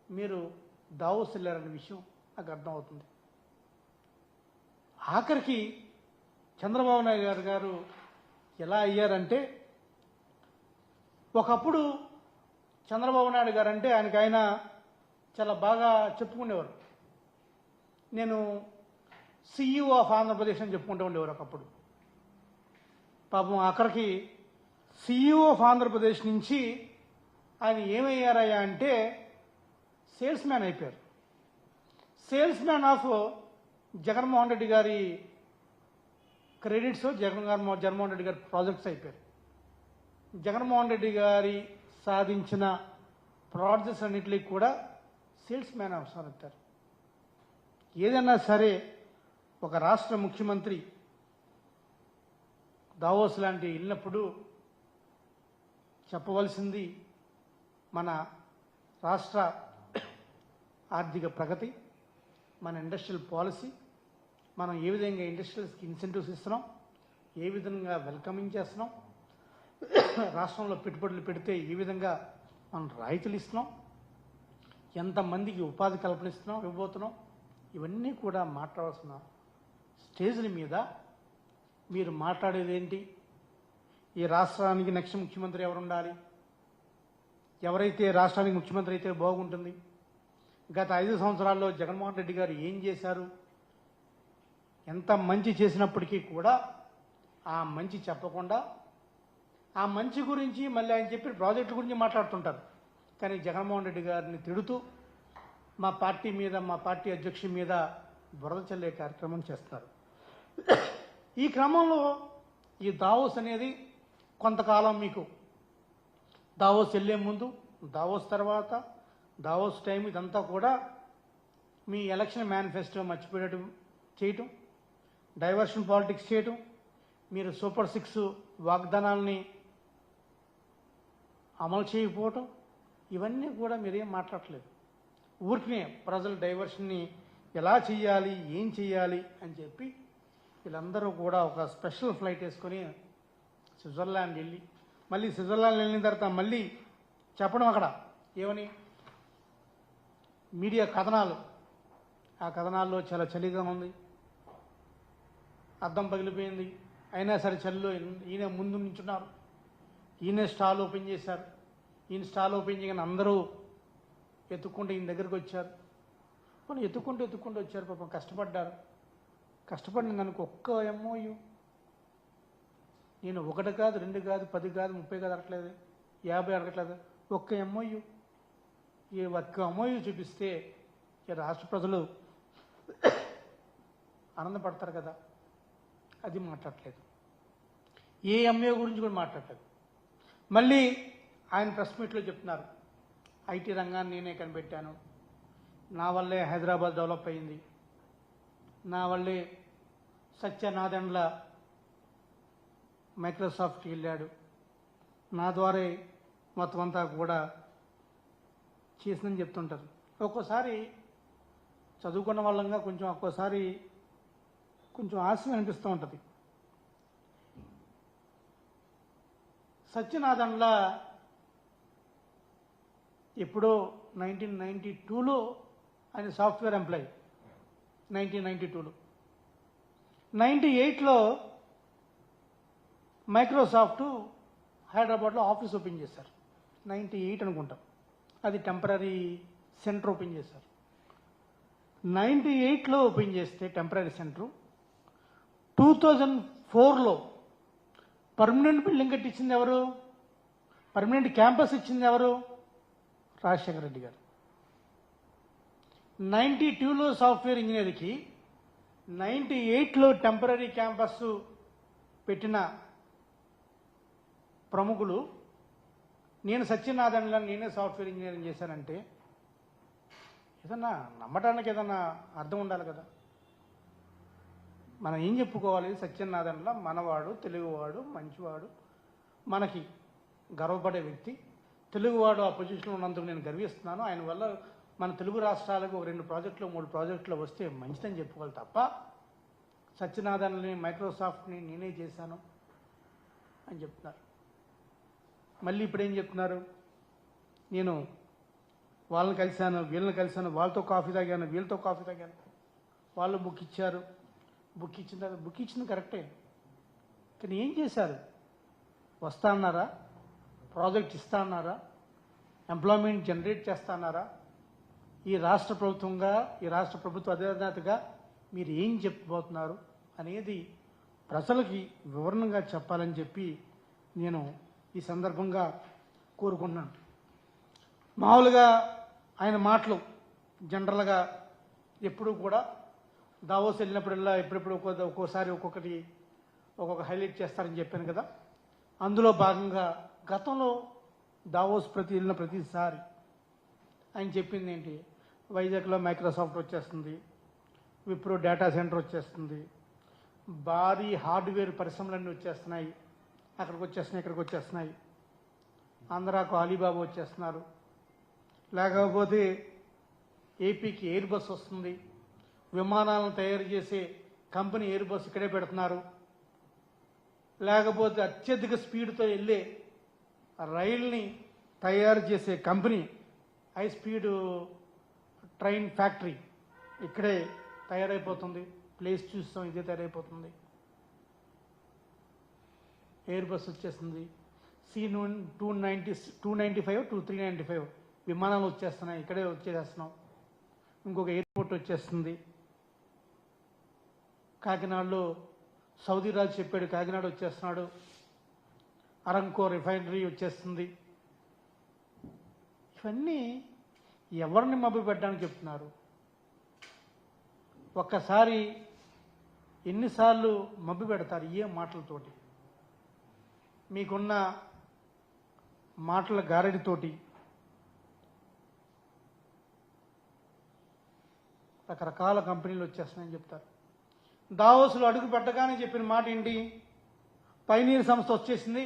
మీరు దావోస్ వెళ్ళారనే విషయం నాకు అర్థమవుతుంది. ఆఖరికి చంద్రబాబు నాయుడు గారు ఎలా అయ్యారంటే, ఒకప్పుడు చంద్రబాబు నాయుడు గారు అంటే ఆయన చాలా బాగా చెప్పుకునేవారు. నేను CEO ఆఫ్ ఆంధ్రప్రదేశ్ అని చెప్పుకుంటూ ఉండేవారు ఒకప్పుడు. పాపం అక్కడికి CEO ఆఫ్ ఆంధ్రప్రదేశ్ నుంచి ఆయన ఏమయ్యారయ్యా అంటే సేల్స్ మ్యాన్ అయిపోయారు. Sales man of Jaganmohan Reddy గారి క్రెడిట్స్, జగన్మోహన్ రెడ్డి గారి ప్రాజెక్ట్స్ అయిపోయారు. జగన్మోహన్ రెడ్డి గారి సాధించిన ప్రాజెక్ట్స్ అన్నింటికి కూడా సేల్స్ మ్యాన్ అవసరం అవుతారు. ఏదైనా సరే ఒక రాష్ట్ర ముఖ్యమంత్రి దావోస్ లాంటి వెళ్ళినప్పుడు చెప్పవలసింది మన రాష్ట్ర ఆర్థిక ప్రగతి, మన ఇండస్ట్రియల్ పాలసీ, మనం ఏ విధంగా ఇండస్ట్రియల్స్కి ఇన్సెంటివ్స్ ఇస్తున్నాం, ఏ విధంగా వెల్కమింగ్ చేస్తున్నాం, రాష్ట్రంలో పెట్టుబడులు పెడితే ఏ విధంగా మనం రాయితీలు ఇస్తున్నాం, ఎంతమందికి ఉపాధి కల్పనిస్తున్నాం, ఇవ్వబోతున్నాం, ఇవన్నీ కూడా మాట్లాడాల్సిన స్టేజ్ల మీద మీరు మాట్లాడేది ఏంటి? ఈ రాష్ట్రానికి నెక్స్ట్ ముఖ్యమంత్రి ఎవరు ఉండాలి, ఎవరైతే రాష్ట్రానికి ముఖ్యమంత్రి అయితే బాగుంటుంది, గత 5 సంవత్సరాల్లో జగన్మోహన్ రెడ్డి గారు ఏం చేశారు, ఎంత మంచి చేసినప్పటికీ కూడా ఆ మంచి చెప్పకుండా ఆ మంచి గురించి మళ్ళీ ఆయన చెప్పిన ప్రాజెక్టుల గురించి మాట్లాడుతుంటారు. కానీ జగన్మోహన్ రెడ్డి గారిని తిడుతూ మా పార్టీ మీద, మా పార్టీ అధ్యక్షుడి మీద బురద చల్లే కార్యక్రమం చేస్తున్నారు. ఈ క్రమంలో ఈ దావోస్ అనేది కొంతకాలం మీకు దావోస్ వెళ్ళే ముందు, దావోస్ తర్వాత, దావోస్ టైం ఇదంతా కూడా మీ ఎలక్షన్ మేనిఫెస్టో మర్చిపోయేటట్టు చేయటం, డైవర్షన్ పాలిటిక్స్ చేయటం, మీరు సూపర్ 6 వాగ్దానాలని అమలు చేయకపోవటం, ఇవన్నీ కూడా మీరేం మాట్లాడట్లేదు. ఊరికనే ప్రజలు డైవర్షన్ని ఎలా చేయాలి, ఏం చేయాలి అని చెప్పి వీళ్ళందరూ కూడా ఒక స్పెషల్ ఫ్లైట్ వేసుకొని స్విట్జర్లాండ్ వెళ్ళి, మళ్ళీ స్విట్జర్లాండ్ వెళ్ళిన తర్వాత మళ్ళీ చెప్పడం అక్కడ ఏమని మీడియా కథనాలు, ఆ కథనాల్లో చాలా చలిగా ఉంది, అద్దం పగిలిపోయింది, అయినా సరే చలిలో ఈయన ముందు నించున్నారు, ఈయన స్టాల్ ఓపెన్ చేశారు, ఈయన స్టాల్ ఓపెన్ చేయగానే అందరూ ఎత్తుక్కుంటూ ఈయన దగ్గరికి వచ్చారు. మనం ఎత్తుక్కుంటూ వచ్చారు. పాపం కష్టపడ్డారు. కష్టపడిన దానికి ఒక్క MOU, నేను 1 కాదు 2 కాదు 10 కాదు 30 కాదు అడగట్లేదు, 50 అడగట్లేదు, ఒక్క MOU. ఈ ఒక్క MOU చూపిస్తే ఈ రాష్ట్ర ప్రజలు ఆనందపడతారు కదా, అది మాట్లాడలేదు. ఏ MOU గురించి కూడా మాట్లాడలేదు. మళ్ళీ ఆయన ప్రెస్ మీట్లో చెప్తున్నారు, IT రంగాన్ని నేనే కనిపెట్టాను, నా వల్లే హైదరాబాద్ డెవలప్ అయింది, నా వల్లే సత్యనాదెండ్ల మైక్రోసాఫ్ట్కి వెళ్ళాడు, నా ద్వారా మొత్తం అంతా కూడా చేసిందని చెప్తుంటారు. ఒక్కోసారి చదువుకున్న వాళ్ళంగా ఒక్కోసారి కొంచెం ఆశ అనిపిస్తూ ఉంటుంది. సత్యనాదెండ్ల ఎప్పుడో 1992లో ఆయన సాఫ్ట్వేర్ ఎంప్లాయీ, 1992లో. 98లో మైక్రోసాఫ్ట్ హైదరాబాద్లో ఆఫీస్ ఓపెన్ చేశారు. 98 అనుకుంటాం, అది టెంపరీ సెంటర్ ఓపెన్ చేశారు. 98లో ఓపెన్ చేస్తే టెంపరీ సెంటర్, 2004లో పర్మనెంట్ బిల్డింగ్ కట్టించింది ఎవరు, పర్మనెంట్ క్యాంపస్ ఇచ్చింది ఎవరు, రాజశేఖర రెడ్డి గారు. 92లో సాఫ్ట్వేర్ ఇంజనీర్కి 98లో టెంపరీ క్యాంపస్ పెట్టిన ప్రముఖులు, నేను సత్యనారాయణ నేనే సాఫ్ట్వేర్ ఇంజనీరింగ్ చేశానంటే ఏదన్నా నమ్మటానికి ఏదన్నా అర్థం ఉండాలి కదా. మనం ఏం చెప్పుకోవాలి, సత్యనారాయణ మనవాడు, తెలుగువాడు, మంచివాడు, మనకి గర్వపడే వ్యక్తి, తెలుగువాడు ఆ పొజిషన్లో ఉన్నందుకు నేను గర్విస్తున్నాను, ఆయన వల్ల మన తెలుగు రాష్ట్రాలకు 2 ప్రాజెక్టులు 3 ప్రాజెక్టులు వస్తే మంచిదని చెప్పుకోవాలి తప్ప సత్యనారాయణని మైక్రోసాఫ్ట్ని నేనే చేశాను అని చెప్తున్నారు. మళ్ళీ ఇప్పుడు ఏం చెప్తున్నారు, నేను వాళ్ళని కలిశాను, వీళ్ళని కలిశాను, వాళ్ళతో కాఫీ తాగాను, వీళ్ళతో కాఫీ తాగాను. వాళ్ళు బుక్ ఇచ్చారు. బుక్ ఇచ్చిన తర్వాత బుక్ ఇచ్చింది కరెక్టే, కానీ ఏం చేశారు? వస్తా అన్నారా? ప్రాజెక్ట్ ఇస్తా అన్నారా? ఎంప్లాయ్మెంట్ జనరేట్ చేస్తా అన్నారా? ఈ రాష్ట్ర ప్రభుత్వంగా, ఈ రాష్ట్ర ప్రభుత్వ అధినేతగా మీరు ఏం చెప్పబోతున్నారు అనేది ప్రజలకి వివరణగా చెప్పాలని చెప్పి నేను ఈ సందర్భంగా కోరుకున్నాను. మామూలుగా ఆయన మాటలు జనరల్గా ఎప్పుడూ కూడా దావోస్ వెళ్ళినప్పుడల్లా ఎప్పుడెప్పుడు ఒక్కోసారి ఒక్కొక్క హైలైట్ చేస్తారని చెప్పాను కదా. అందులో భాగంగా గతంలో దావోస్ వెళ్ళిన ప్రతిసారి ఆయన చెప్పింది ఏంటి? వైజాగ్లో మైక్రోసాఫ్ట్ వచ్చేస్తుంది, విప్రో డేటా సెంటర్ వచ్చేస్తుంది, భారీ హార్డ్వేర్ పరిశ్రమలన్నీ వచ్చేస్తున్నాయి, అక్కడికి వచ్చేస్తున్నాయి, ఇక్కడికి వచ్చేస్తున్నాయి, ఆంధ్రాకు అలీబాబా వచ్చేస్తున్నారు, లేకపోతే ఏపీకి ఎయిర్ బస్ వస్తుంది, విమానాలను తయారు చేసే కంపెనీ ఎయిర్ బస్ ఇక్కడే పెడుతున్నారు, లేకపోతే అత్యధిక స్పీడ్తో వెళ్ళే రైల్ని తయారు చేసే company high speed train factory ఇక్కడే తయారైపోతుంది, ప్లేస్ చూస్తాం ఇదే తయారైపోతుంది, ఎయిర్ బస్ వచ్చేస్తుంది, C-295 395 విమానాలు వచ్చేస్తున్నాయి, ఇక్కడే వచ్చేస్తున్నాం, ఇంకొక ఎయిర్పోర్ట్ వచ్చేస్తుంది. కాకినాడలో సౌదీ రాజు చెప్పాడు కాకినాడ వచ్చేస్తున్నాడు, అరంకో రిఫైనరీ వచ్చేస్తుంది. ఇవన్నీ ఎవరిని మభ్యపెట్టడానికి చెప్తున్నారు? ఒక్కసారి ఎన్నిసార్లు మభ్య పెడతారు ఏ మాటలతోటి? మీకున్న మాటల గారడితోటి రకరకాల కంపెనీలు వచ్చేస్తున్నాయని చెప్తారు. దావోసులు అడుగు పెట్టగానే చెప్పిన మాట ఏంటి? పైనీర్ సంస్థ వచ్చేసింది,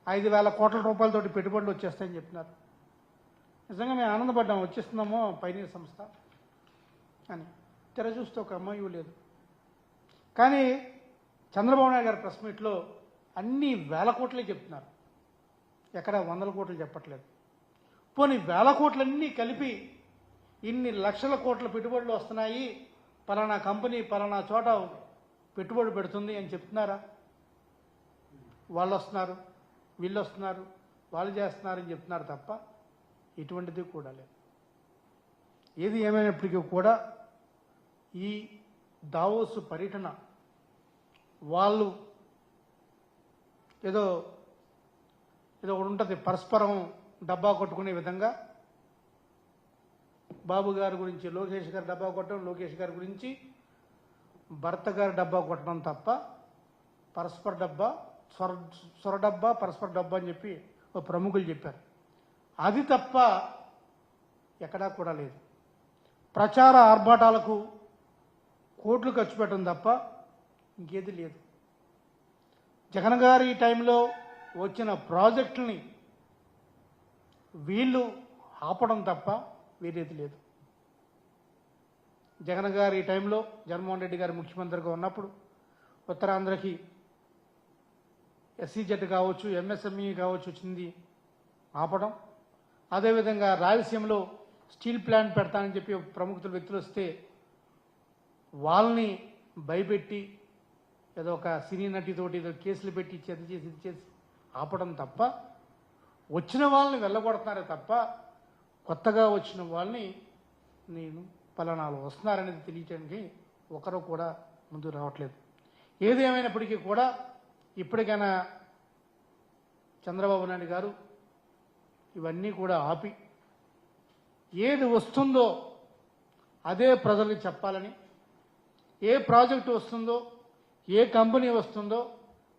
5,000 కోట్ల రూపాయలతోటి పెట్టుబడులు వచ్చేస్తాయని చెప్పినారు. నిజంగా మేము ఆనందపడ్డాము, వచ్చేస్తున్నామో పైనీర్ సంస్థ అని. తెర చూస్తే ఒక అమ్మాయి లేదు. కానీ చంద్రబాబు నాయుడు గారి ప్రెస్ మీట్లో అన్ని 1,000 కోట్లే చెప్తున్నారు, ఎక్కడ 100 కోట్లు చెప్పట్లేదు. పోనీ 1,000 కోట్లన్నీ కలిపి ఇన్ని లక్షల కోట్ల పెట్టుబడులు వస్తున్నాయి, పలానా కంపెనీ పలానా చోట పెట్టుబడి పెడుతుంది అని చెప్తున్నారా? వాళ్ళు వస్తున్నారు, వీళ్ళు వస్తున్నారు, వాళ్ళు చేస్తున్నారని చెప్తున్నారు తప్ప ఎటువంటిది కూడా లేదు. ఏది ఏమైనప్పటికీ కూడా ఈ దావోస్ పర్యటన వాళ్ళు ఏదో ఒకటి ఉంటుంది, పరస్పరం డబ్బా కొట్టుకునే విధంగా బాబు గారి గురించి లోకేష్ గారు డబ్బా కొట్టడం, లోకేష్ గారి గురించి భర్త గారు డబ్బా కొట్టడం తప్ప పరస్పర డబ్బా, స్వర డబ్బా, పరస్పర డబ్బా అని చెప్పి ఒక ప్రముఖులు చెప్పారు. అది తప్ప ఎక్కడా కూడా లేదు. ప్రచార ఆర్భాటాలకు కోట్లు ఖర్చు పెట్టడం తప్ప ఇంకేది లేదు. జగన్ గారి టైంలో వచ్చిన ప్రాజెక్టుల్ని వీళ్ళు ఆపడం తప్ప వేరేది లేదు. జగన్ గారి టైంలో జగన్మోహన్ రెడ్డి గారు ముఖ్యమంత్రిగా ఉన్నప్పుడు ఉత్తరాంధ్రకి SEZ కావచ్చు, MSME కావచ్చు వచ్చింది ఆపడం. అదేవిధంగా రాయలసీమలో స్టీల్ ప్లాంట్ పెడతానని చెప్పి ప్రముఖ వ్యక్తులు వస్తే వాళ్ళని భయపెట్టి ఏదో ఒక సినీ నటితోటి ఏదో కేసులు పెట్టి ఇది చేసి ఆపడం తప్ప, వచ్చిన వాళ్ళని వెళ్ళగొడుతున్నారే తప్ప కొత్తగా వచ్చిన వాళ్ళని నేను పలానాలు వస్తున్నారనేది తెలియటానికి ఒకరు కూడా ముందుకు రావట్లేదు. ఏది ఏమైనప్పటికీ కూడా ఇప్పటికైనా చంద్రబాబు నాయుడు గారు ఇవన్నీ కూడా ఆపి ఏది వస్తుందో అదే ప్రజలకు చెప్పాలని, ఏ ప్రాజెక్టు వస్తుందో, ఏ కంపెనీ వస్తుందో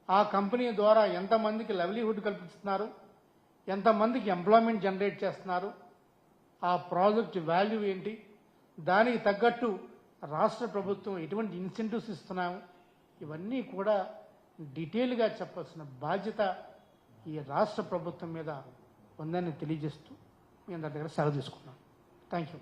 ఆ కంపెనీ ద్వారా ఎంతమందికి లైవ్లీహుడ్ కల్పిస్తున్నారు, ఎంతమందికి ఎంప్లాయ్మెంట్ జనరేట్ చేస్తున్నారు, ఆ ప్రాజెక్ట్ వాల్యూ ఏంటి, దానికి తగ్గట్టు రాష్ట్ర ప్రభుత్వం ఎటువంటి ఇన్సెంటివ్స్ ఇస్తున్నాము, ఇవన్నీ కూడా డీటెయిల్గా చెప్పాల్సిన బాధ్యత ఈ రాష్ట్ర ప్రభుత్వం మీద ఉందని తెలియజేస్తూ మీ అందరి దగ్గర సెలవు తీసుకున్నాను. Thank you.